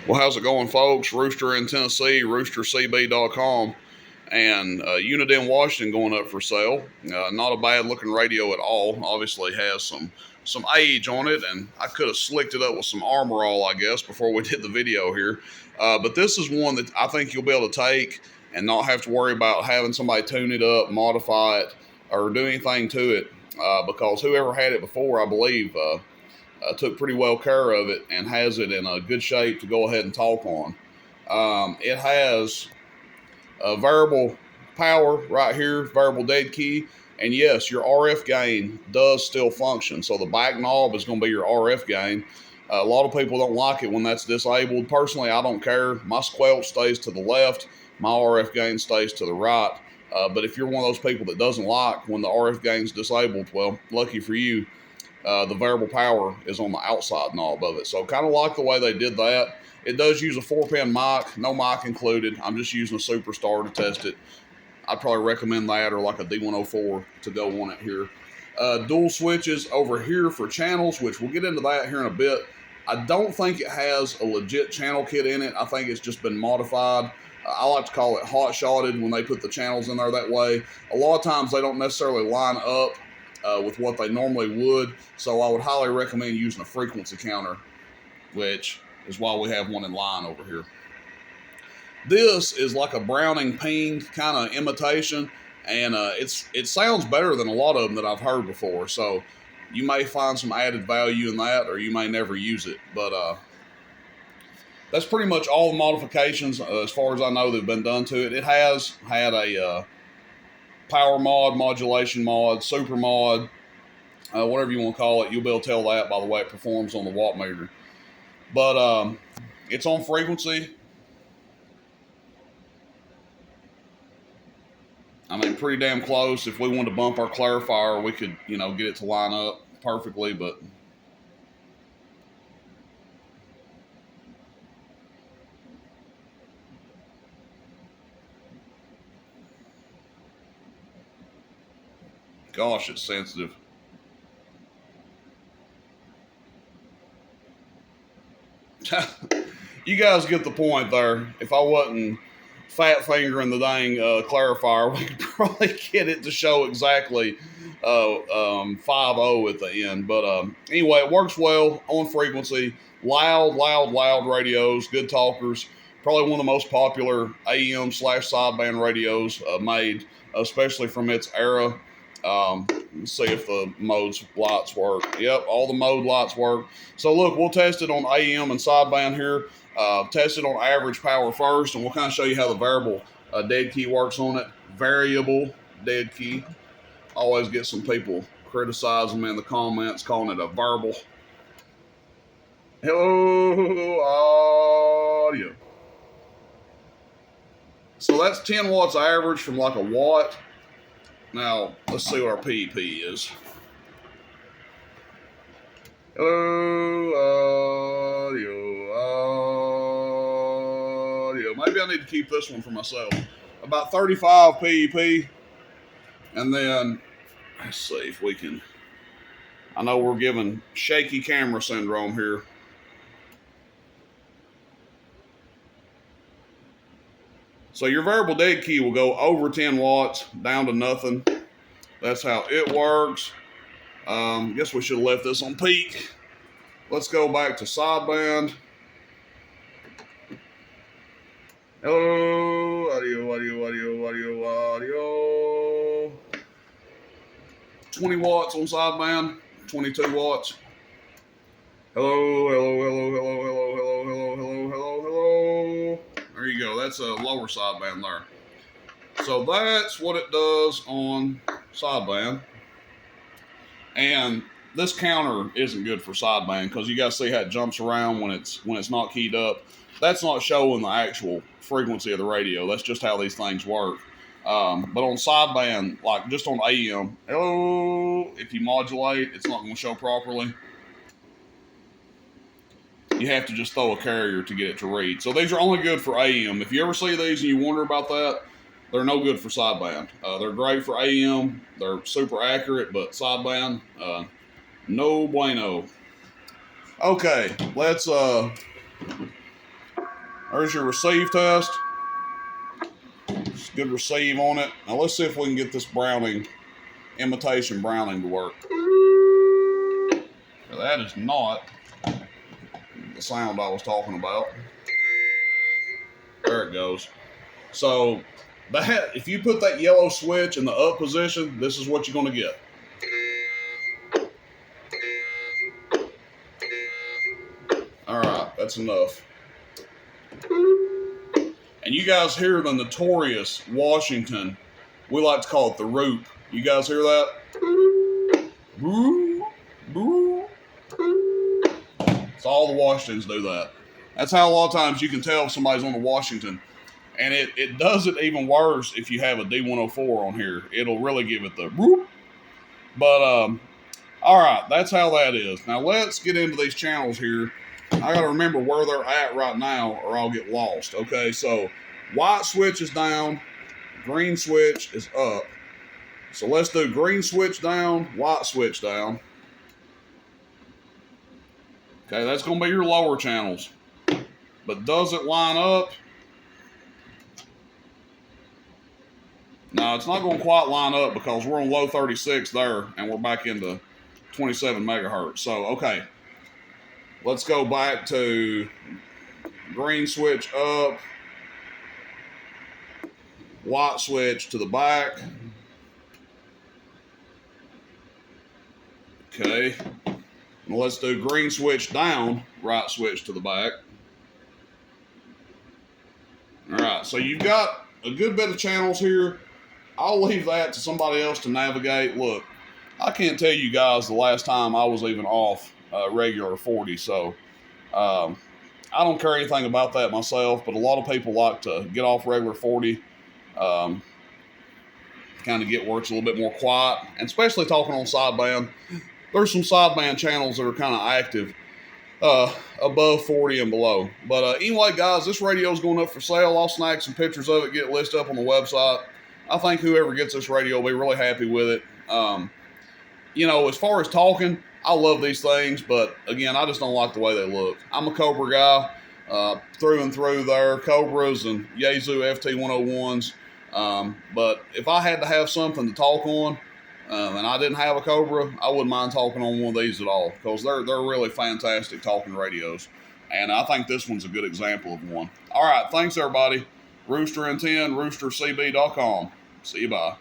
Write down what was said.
Well, how's it going, folks? Rooster in Tennessee, roostercb.com, and Uniden Washington going up for sale. Not a bad looking radio at all. Obviously has some age on it, and I could have slicked it up with some Armor All, I guess, before we did the video here. But this is one that I think you'll be able to take and not have to worry about having somebody tune it up, modify it, or do anything to it, because whoever had it before, I believe, took pretty well care of it and has it in a good shape to go ahead and talk on. It has a variable power right here, variable dead key, and yes, your RF gain does still function. So the back knob is going to be your RF gain. A lot of people don't like it when that's disabled. Personally, I don't care. My squelch stays to the left, my RF gain stays to the right. But if you're one of those people that doesn't like when the RF gain's disabled, well, lucky for you. The variable power is on the outside knob of it. So kind of like the way they did that. It does use a 4-pin mic, no mic included. I'm just using a Superstar to test it. I'd probably recommend that or like a D104 to go on it here. Dual switches over here for channels, which we'll get into that here in a bit. I don't think it has a legit channel kit in it. I think it's just been modified. I like to call it hot-shotted when they put the channels in there that way. A lot of times they don't necessarily line up with what they normally would. So I would highly recommend using a frequency counter, which is why we have one in line over here. This is like a Browning ping kind of imitation, and it sounds better than a lot of them that I've heard before. So you may find some added value in that, or you may never use it. But that's pretty much all the modifications, as far as I know, that have been done to it. It has had a power mod, modulation mod, super mod, whatever you want to call it. You'll be able to tell that by the way it performs on the watt meter. But it's on frequency. I mean, pretty damn close. If we wanted to bump our clarifier, we could, get it to line up perfectly, but gosh, it's sensitive. You guys get the point there. If I wasn't fat fingering the dang clarifier, we could probably get it to show exactly 5.0 at the end. But anyway, it works well on frequency. Loud radios, good talkers. Probably one of the most popular AM/sideband radios made, especially from its era. Let's see if the mode's lights work. Yep, all the mode lights work. So look, we'll test it on AM and sideband here. Test it on average power first, and we'll kind of show you how the variable dead key works on it. Variable dead key. Always get some people criticizing me in the comments, calling it a variable. Hello, audio. So that's 10 watts average from like a watt. Now, let's see what our PEP is. Hello, audio. Maybe I need to keep this one for myself. About 35 PEP. And then, let's see if we can. I know we're giving shaky camera syndrome here. So your variable dead key will go over 10 watts, down to nothing. That's how it works. Guess we should have left this on peak. Let's go back to sideband. Hello, audio. 20 watts on sideband, 22 watts. Hello. There you go. That's a lower sideband there. So that's what it does on sideband. And this counter isn't good for sideband because you guys see how it jumps around when it's not keyed up. That's not showing the actual frequency of the radio. That's just how these things work. But on sideband, like just on AM, hello, if you modulate, it's not going to show properly. You have to just throw a carrier to get it to read. So these are only good for AM. If you ever see these and you wonder about that, they're no good for sideband. They're great for AM. They're super accurate, but sideband, no bueno. Okay, let's There's your receive test. It's good receive on it. Now let's see if we can get this Browning, imitation Browning to work. Now that is not the sound I was talking about. There it goes. So that, if you put that yellow switch in the up position, this is what you're going to get. All right, that's enough. And you guys hear the notorious Washington. We like to call it the root. You guys hear that? Boo, boo. So all the Washingtons do that. That's how a lot of times you can tell if somebody's on the Washington. And it does it even worse if you have a D104 on here. It'll really give it the whoop. But, all right, that's how that is. Now, let's get into these channels here. I got to remember where they're at right now or I'll get lost. Okay, so white switch is down. Green switch is up. So let's do green switch down, white switch down. Okay, that's going to be your lower channels. But does it line up? No, it's not going to quite line up because we're on low 36 there and we're back into 27 megahertz. So, okay. Let's go back to green switch up, white switch to the back. Okay. Now let's do green switch down, right switch to the back. All right, so you've got a good bit of channels here. I'll leave that to somebody else to navigate. Look, I can't tell you guys the last time I was even off regular 40, so I don't care anything about that myself, but a lot of people like to get off regular 40, kind of get where it's a little bit more quiet, and especially talking on sideband. There's some sideband channels that are kind of active above 40 and below. But anyway, guys, this radio is going up for sale. I'll snag some pictures of it, get it listed up on the website. I think whoever gets this radio will be really happy with it. You know, as far as talking, I love these things, but again, I just don't like the way they look. I'm a Cobra guy through and through there, Cobras and Yaesu FT101s. But if I had to have something to talk on and I didn't have a Cobra, I wouldn't mind talking on one of these at all because they're really fantastic talking radios. And I think this one's a good example of one. All right, thanks, everybody. Rooster and 10, roostercb.com. See you, bye.